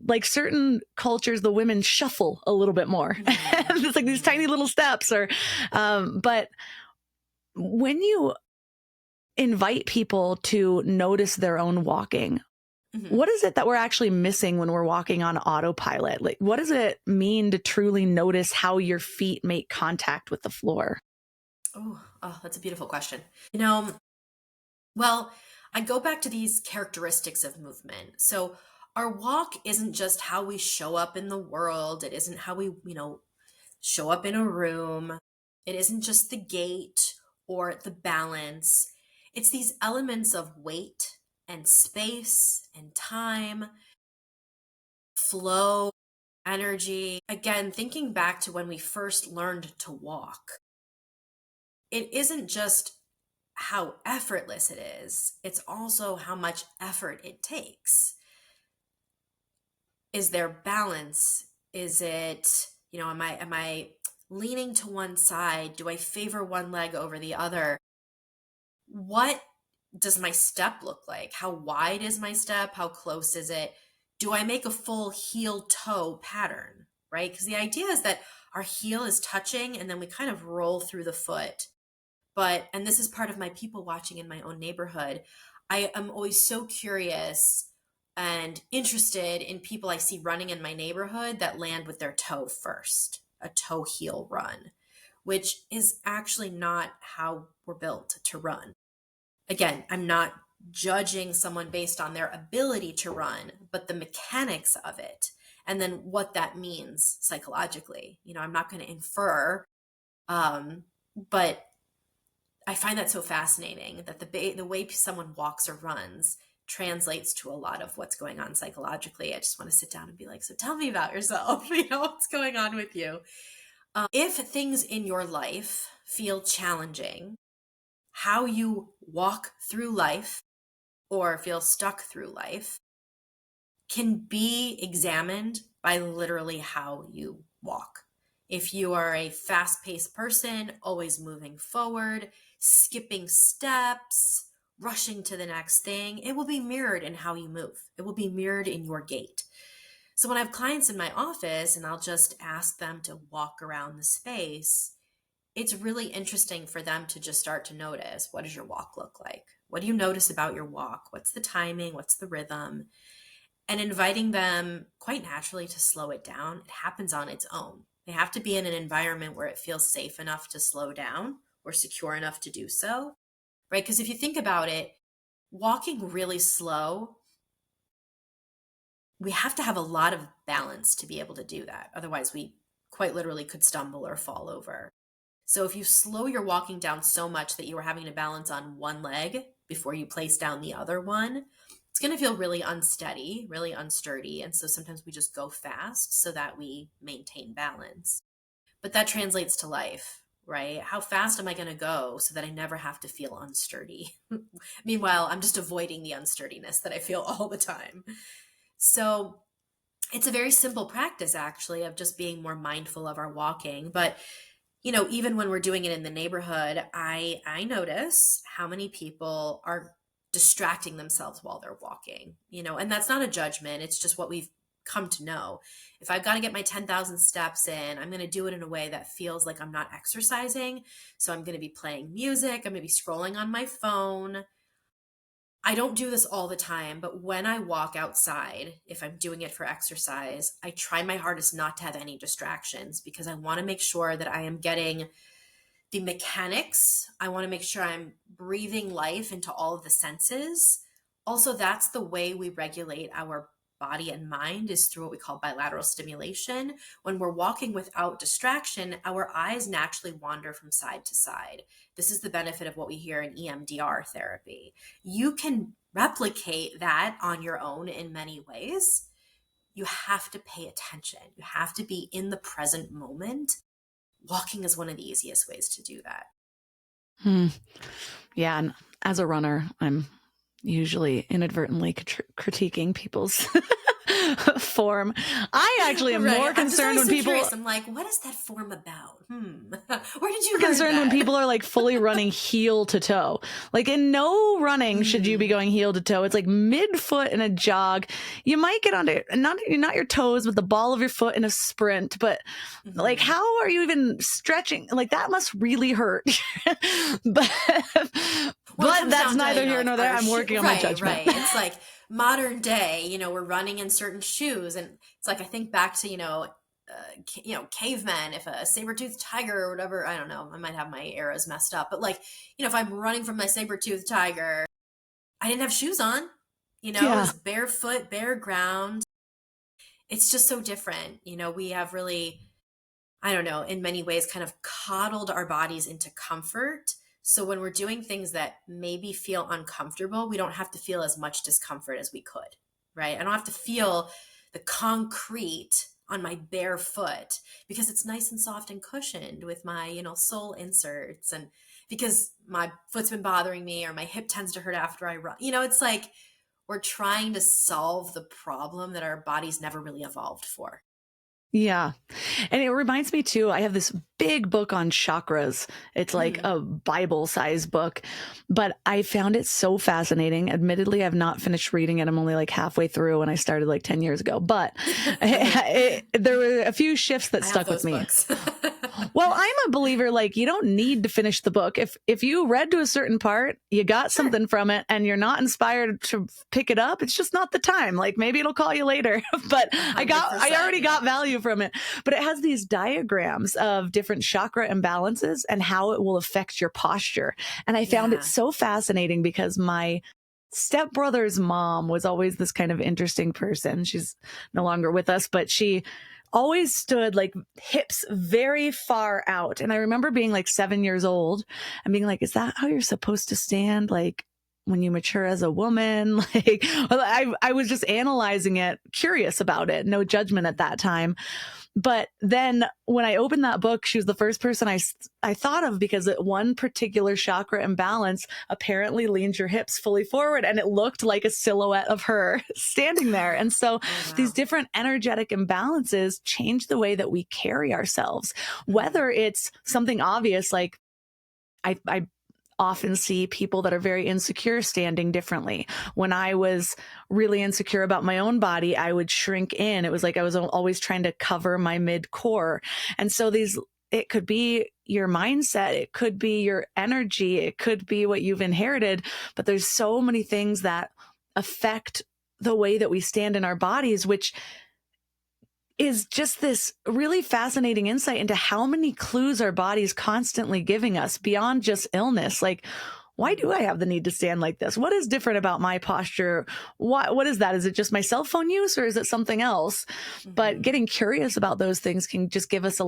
Like certain cultures, the women shuffle a little bit more. It's like these tiny little steps, but when you invite people to notice their own walking, what is it that we're actually missing when we're walking on autopilot? Like, what does it mean to truly notice how your feet make contact with the floor? Oh, that's a beautiful question. Well, I go back to these characteristics of movement. So our walk isn't just how we show up in the world. It isn't how we, show up in a room. It isn't just the gait or the balance. It's these elements of weight and space and time, flow, energy. Again, thinking back to when we first learned to walk, it isn't just how effortless it is, it's also how much effort it takes. Is there balance? Is it, am I leaning to one side? Do I favor one leg over the other? What does my step look like? How wide is my step? How close is it? Do I make a full heel toe pattern, right? Because the idea is that our heel is touching and then we kind of roll through the foot. And this is part of my people watching in my own neighborhood, I am always so curious and interested in people I see running in my neighborhood that land with their toe first, a toe heel run, which is actually not how we're built to run. Again, I'm not judging someone based on their ability to run, but the mechanics of it, and then what that means psychologically. I'm not going to infer, but I find that so fascinating that the way someone walks or runs translates to a lot of what's going on psychologically. I just want to sit down and be like, so tell me about yourself. What's going on with you? If things in your life feel challenging, how you walk through life or feel stuck through life can be examined by literally how you walk. If you are a fast-paced person, always moving forward, skipping steps, rushing to the next thing, it will be mirrored in how you move. It will be mirrored in your gait. So when I have clients in my office and I'll just ask them to walk around the space, it's really interesting for them to just start to notice, what does your walk look like? What do you notice about your walk? What's the timing? What's the rhythm? And inviting them quite naturally to slow it down. It happens on its own. They have to be in an environment where it feels safe enough to slow down or secure enough to do so, right? Because if you think about it, walking really slow, we have to have a lot of balance to be able to do that. Otherwise, we quite literally could stumble or fall over. So if you slow your walking down so much that you are having to balance on one leg before you place down the other one, it's going to feel really unsteady, really unsturdy. And so sometimes we just go fast so that we maintain balance. But that translates to life, right? How fast am I going to go so that I never have to feel unsturdy? Meanwhile, I'm just avoiding the unsturdiness that I feel all the time. So it's a very simple practice, actually, of just being more mindful of our walking. But even when we're doing it in the neighborhood, I notice how many people are distracting themselves while they're walking, and that's not a judgment. It's just what we've come to know. If I've got to get my 10,000 steps in, I'm going to do it in a way that feels like I'm not exercising. So I'm going to be playing music. I'm going to be scrolling on my phone. I don't do this all the time, but when I walk outside, if I'm doing it for exercise, I try my hardest not to have any distractions because I want to make sure that I am getting the mechanics. I want to make sure I'm breathing life into all of the senses. Also, that's the way we regulate our body and mind, is through what we call bilateral stimulation. When we're walking without distraction, our eyes naturally wander from side to side. This is the benefit of what we hear in EMDR therapy. You can replicate that on your own in many ways. You have to pay attention. You have to be in the present moment. Walking is one of the easiest ways to do that. Yeah. And as a runner, I'm usually inadvertently critiquing people's form. I actually am more concerned when people. Curious. I'm like, what is that form about? Where did you learn concerned that? When people are like fully running heel to toe. Like in no running should you be going heel to toe. It's like midfoot in a jog. You might get onto not your toes, but the ball of your foot in a sprint. But like, how are you even stretching? Like that must really hurt. but that's neither here nor there. I'm working on my judgment. Right. It's like modern day, we're running in certain shoes, and it's like I think back to cavemen. If a saber-toothed tiger or whatever, I don't know, I might have my eras messed up, but like if I'm running from my saber-toothed tiger, I didn't have shoes on. It was barefoot, bare ground. It's just so different. We have really, I don't know, in many ways kind of coddled our bodies into comfort. So when we're doing things that maybe feel uncomfortable, we don't have to feel as much discomfort as we could, right? I don't have to feel the concrete on my bare foot because it's nice and soft and cushioned with my, sole inserts, and because my foot's been bothering me or my hip tends to hurt after I run. It's like we're trying to solve the problem that our bodies never really evolved for. Yeah. And it reminds me too, I have this big book on chakras. It's like a Bible-sized book, but I found it so fascinating. Admittedly, I've not finished reading it. I'm only like halfway through, and I started like 10 years ago, but there were a few shifts that stuck with me. Well, I'm a believer, like, you don't need to finish the book. If you read to a certain part, you got something from it and you're not inspired to pick it up, it's just not the time. Like maybe it'll call you later, but I already got value from it. But it has these diagrams of different chakra imbalances and how it will affect your posture. And I found it so fascinating because my stepbrother's mom was always this kind of interesting person. She's no longer with us, but she always stood like hips very far out. And I remember being like 7 years old and being like, is that how you're supposed to stand? Like when you mature as a woman? Like, well, I was just analyzing it, curious about it, no judgment at that time. But then when I opened that book, she was the first person I thought of, because one particular chakra imbalance apparently leans your hips fully forward, and it looked like a silhouette of her standing there. And so Oh, wow. these different energetic imbalances change the way that we carry ourselves, whether it's something obvious like I often see people that are very insecure standing differently. When I was really insecure about my own body, I would shrink in. It was like I was always trying to cover my mid core. And so it could be your mindset, it could be your energy, it could be what you've inherited, but there's so many things that affect the way that we stand in our bodies, which is just this really fascinating insight into how many clues our body's constantly giving us beyond just illness. Like, why do I have the need to stand like this? What is different about my posture? What is that? Is it just my cell phone use, or is it something else? But getting curious about those things can just give us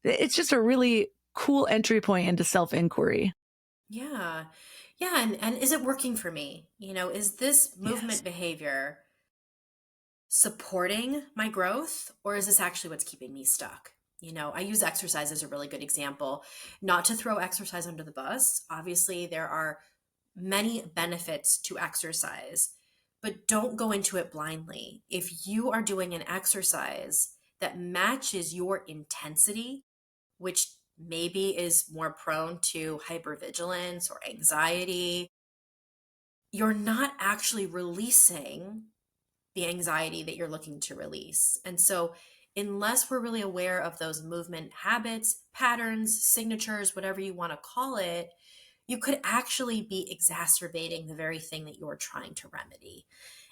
it's just a really cool entry point into self-inquiry. Yeah. Yeah. And is it working for me? Is this movement Yes. behavior supporting my growth, or is this actually what's keeping me stuck? I use exercise as a really good example, not to throw exercise under the bus. Obviously, there are many benefits to exercise, but don't go into it blindly. If you are doing an exercise that matches your intensity, which maybe is more prone to hypervigilance or anxiety, you're not actually releasing the anxiety that you're looking to release. And so, unless we're really aware of those movement habits, patterns, signatures, whatever you want to call it, you could actually be exacerbating the very thing that you're trying to remedy.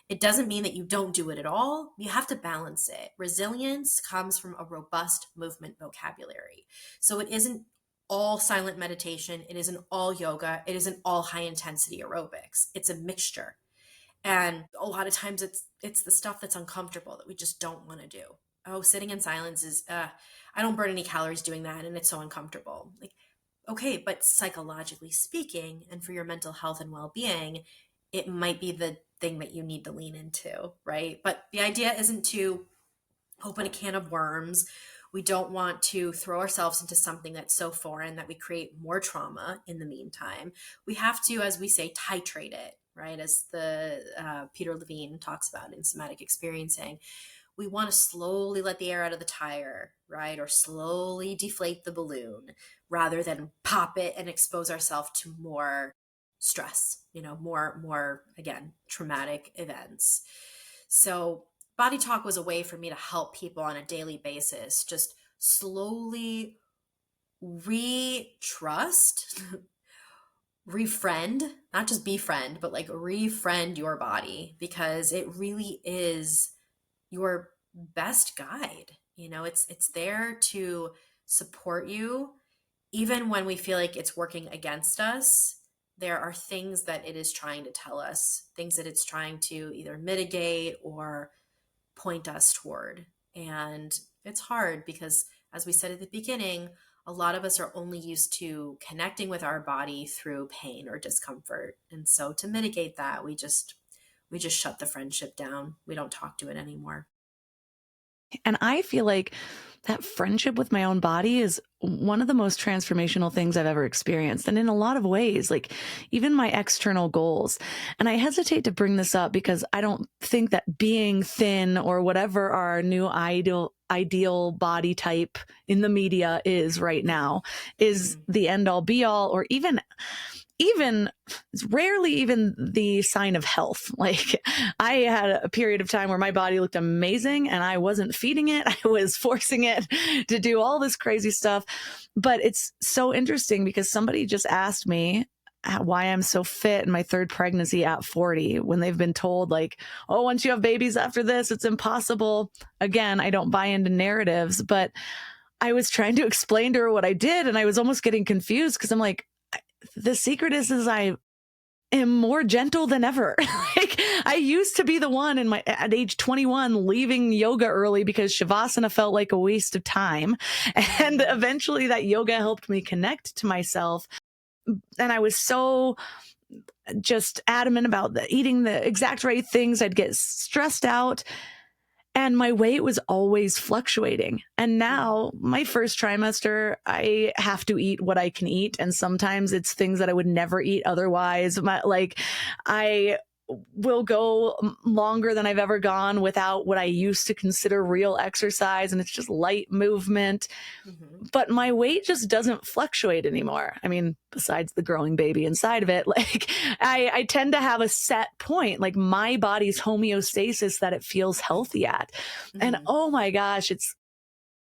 It doesn't mean that you don't do it at all. You have to balance it. Resilience comes from a robust movement vocabulary. So it isn't all silent meditation. It isn't all yoga. It isn't all high intensity aerobics. It's a mixture. And a lot of times it's the stuff that's uncomfortable that we just don't want to do. Oh, sitting in silence is, I don't burn any calories doing that, and it's so uncomfortable. Like, okay, but psychologically speaking, and for your mental health and well-being, it might be the thing that you need to lean into, right? But the idea isn't to open a can of worms. We don't want to throw ourselves into something that's so foreign that we create more trauma in the meantime. We have to, as we say, titrate it, right? As the Peter Levine talks about in somatic experiencing, we want to slowly let the air out of the tire, right? Or slowly deflate the balloon rather than pop it and expose ourselves to more stress, more, again, traumatic events. So Body Talk was a way for me to help people on a daily basis, just slowly re-trust, refriend, not just befriend, but like refriend your body, because it really is your best guide. It's there to support you. Even when we feel like it's working against us, there are things that it is trying to tell us, things that it's trying to either mitigate or point us toward. And it's hard because, as we said at the beginning, a lot of us are only used to connecting with our body through pain or discomfort. And so to mitigate that, we just shut the friendship down. We don't talk to it anymore. And I feel like that friendship with my own body is one of the most transformational things I've ever experienced. And in a lot of ways, like even my external goals. And I hesitate to bring this up because I don't think that being thin or whatever our new ideal body type in the media is right now is the end all be all, or even it's rarely even the sign of health. Like I had a period of time where my body looked amazing and I wasn't feeding it. I was forcing it to do all this crazy stuff. But it's so interesting because somebody just asked me why I'm so fit in my third pregnancy at 40 when they've been told like, oh, once you have babies after this, it's impossible. Again, I don't buy into narratives, but I was trying to explain to her what I did. And I was almost getting confused because I'm like, the secret is I am more gentle than ever. Like, I used to be the one at age 21 leaving yoga early because Shavasana felt like a waste of time. And eventually that yoga helped me connect to myself. And I was so just adamant about eating the exact right things. I'd get stressed out. And my weight was always fluctuating. And now, my first trimester, I have to eat what I can eat. And sometimes it's things that I would never eat otherwise. I will go longer than I've ever gone without what I used to consider real exercise. And it's just light movement. Mm-hmm. But my weight just doesn't fluctuate anymore. I mean, besides the growing baby inside of it, like I tend to have a set point, like my body's homeostasis that it feels healthy at. Mm-hmm. And oh my gosh, it's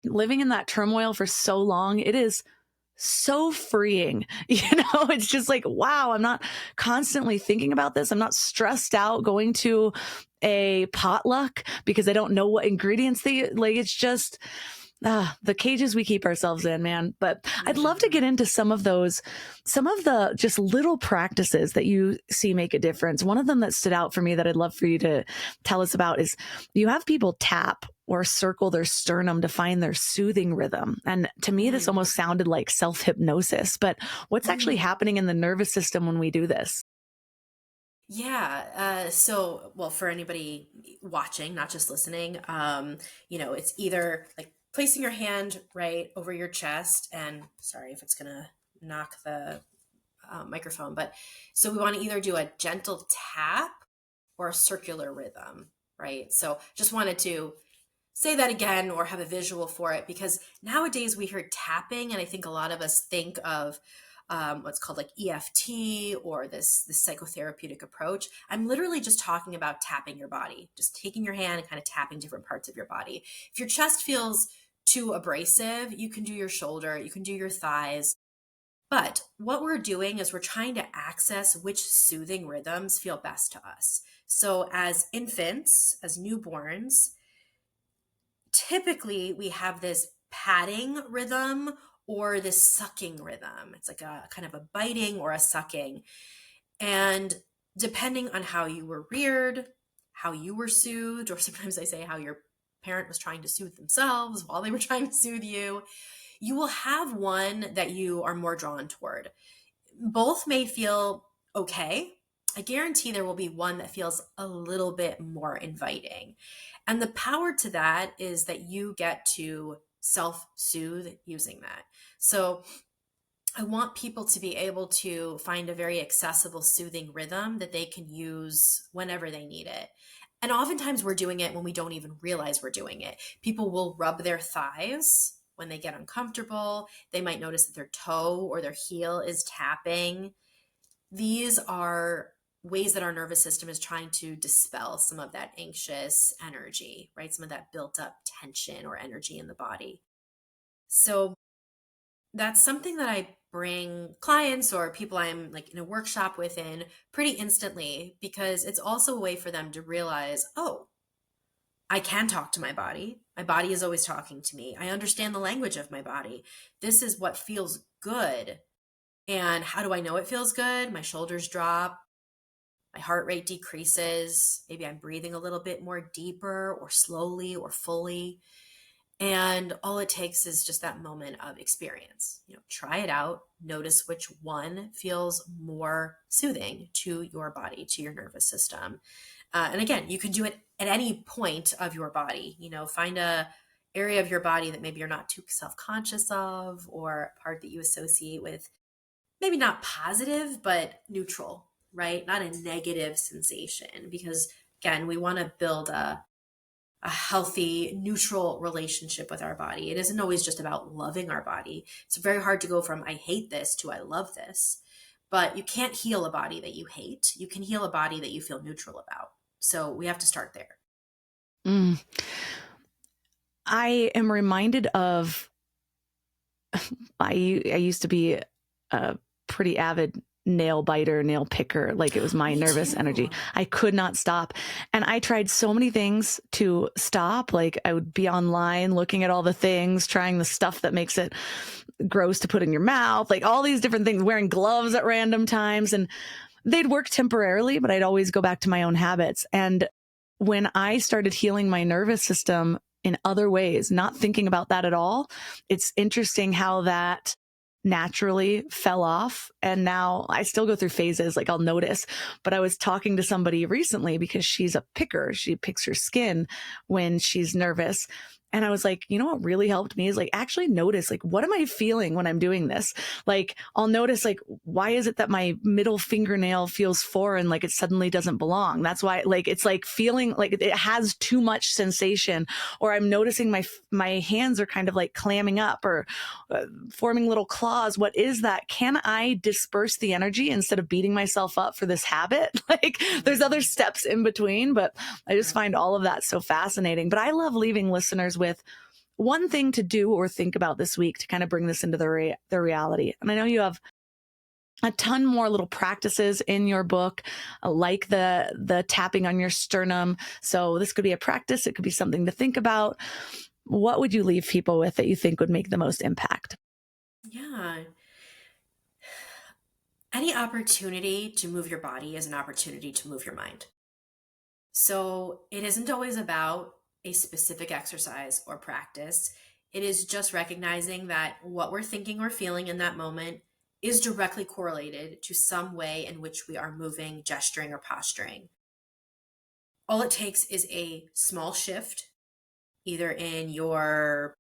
living in that turmoil for so long. It is so freeing. It's just like, wow, I'm not constantly thinking about this. I'm not stressed out going to a potluck because I don't know what ingredients it's just the cages we keep ourselves in, man. But I'd love to get into some of the just little practices that you see make a difference. One of them that stood out for me that I'd love for you to tell us about is you have people tap or circle their sternum to find their soothing rhythm. And to me, this almost sounded like self-hypnosis, but what's actually happening in the nervous system when we do this? Yeah. Well, for anybody watching, not just listening, it's either like placing your hand right over your chest, and sorry if it's going to knock the microphone, but so we want to either do a gentle tap or a circular rhythm, right? So just wanted to say that again or have a visual for it, because nowadays we hear tapping, and I think a lot of us think of what's called like EFT or this psychotherapeutic approach. I'm literally just talking about tapping your body, just taking your hand and kind of tapping different parts of your body. If your chest feels too abrasive, you can do your shoulder, you can do your thighs. But what we're doing is we're trying to access which soothing rhythms feel best to us. So as infants, as newborns, typically we have this patting rhythm or this sucking rhythm. It's like a kind of a biting or a sucking. And depending on how you were reared, how you were soothed, or sometimes I say how your parent was trying to soothe themselves while they were trying to soothe you, you will have one that you are more drawn toward. Both may feel okay. I guarantee there will be one that feels a little bit more inviting. And the power to that is that you get to self-soothe using that. So I want people to be able to find a very accessible, soothing rhythm that they can use whenever they need it. And oftentimes we're doing it when we don't even realize we're doing it. People will rub their thighs when they get uncomfortable. They might notice that their toe or their heel is tapping. These are ways that our nervous system is trying to dispel some of that anxious energy, right? Some of that built up tension or energy in the body. So that's something that I bring clients or people I'm like in a workshop with in pretty instantly, because it's also a way for them to realize, oh, I can talk to my body. My body is always talking to me. I understand the language of my body. This is what feels good. And how do I know it feels good? My shoulders drop. My heart rate decreases. Maybe I'm breathing a little bit more deeper or slowly or fully. And all it takes is just that moment of experience. Try it out. Notice which one feels more soothing to your body, to your nervous system. And again, you can do it at any point of your body. Find a area of your body that maybe you're not too self-conscious of, or a part that you associate with maybe not positive, but neutral, right? Not a negative sensation, because again, we want to build a healthy, neutral relationship with our body. It isn't always just about loving our body. It's very hard to go from I hate this to I love this, but you can't heal a body that you hate. You can heal a body that you feel neutral about. So we have to start there. I am reminded of, I used to be a pretty avid nail biter, nail picker. Like, it was my nervous energy. I could not stop. And I tried so many things to stop. Like, I would be online looking at all the things, trying the stuff that makes it gross to put in your mouth, like all these different things, wearing gloves at random times. And they'd work temporarily, but I'd always go back to my own habits. And when I started healing my nervous system in other ways, not thinking about that at all, it's interesting how that naturally fell off. And now I still go through phases, like I'll notice. But I was talking to somebody recently because she's a picker. She picks her skin when she's nervous. And I was like, you know what really helped me is like actually notice, like, what am I feeling when I'm doing this? Like, I'll notice, like, why is it that my middle fingernail feels foreign? Like it suddenly doesn't belong. That's why, like, it's like feeling like it has too much sensation, or I'm noticing my hands are kind of like clamming up or forming little claws. What is that? Can I disperse the energy instead of beating myself up for this habit? Like, there's other steps in between, but I just find all of that so fascinating. But I love leaving listeners with one thing to do or think about this week to kind of bring this into the reality. And I know you have a ton more little practices in your book, like the tapping on your sternum. So this could be a practice. It could be something to think about. What would you leave people with that you think would make the most impact? Yeah. Any opportunity to move your body is an opportunity to move your mind. So it isn't always about a specific exercise or practice. It is just recognizing that what we're thinking or feeling in that moment is directly correlated to some way in which we are moving, gesturing, or posturing. All it takes is a small shift, either in your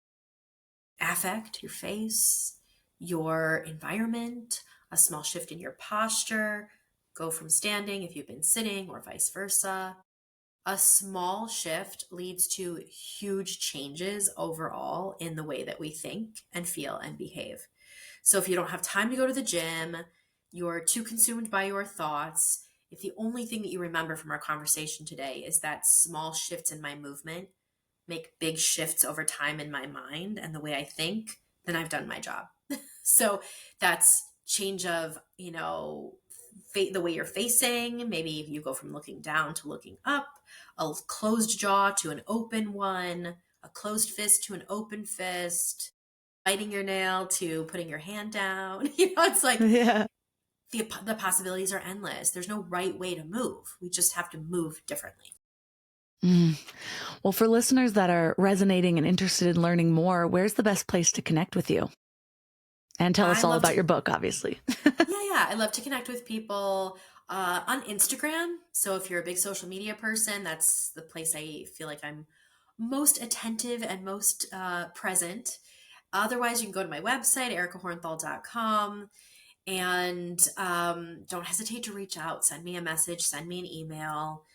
affect, your face, your environment, a small shift in your posture, go from standing if you've been sitting, or vice versa. A small shift leads to huge changes overall in the way that we think and feel and behave. So if you don't have time to go to the gym, you're too consumed by your thoughts, if the only thing that you remember from our conversation today is that small shifts in my movement make big shifts over time in my mind and the way I think, then I've done my job. So that's change of, the way you're facing. Maybe you go from looking down to looking up, a closed jaw to an open one, a closed fist to an open fist, biting your nail to putting your hand down. It's like Yeah. the possibilities are endless. There's no right way to move. We just have to move differently. Mm. Well, for listeners that are resonating and interested in learning more, where's the best place to connect with you? And tell I us all love about to, your book, obviously. yeah. I love to connect with people on Instagram. So if you're a big social media person, that's the place I feel like I'm most attentive and most present. Otherwise, you can go to my website, ericahornthal.com, and don't hesitate to reach out. Send me a message, send me an email.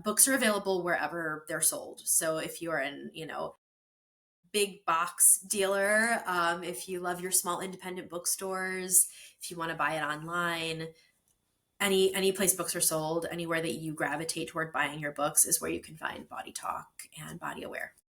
Books are available wherever they're sold. So if you're an, big box dealer, if you love your small independent bookstores, if you want to buy it online, any place books are sold, anywhere that you gravitate toward buying your books is where you can find Body Talk and Body Aware.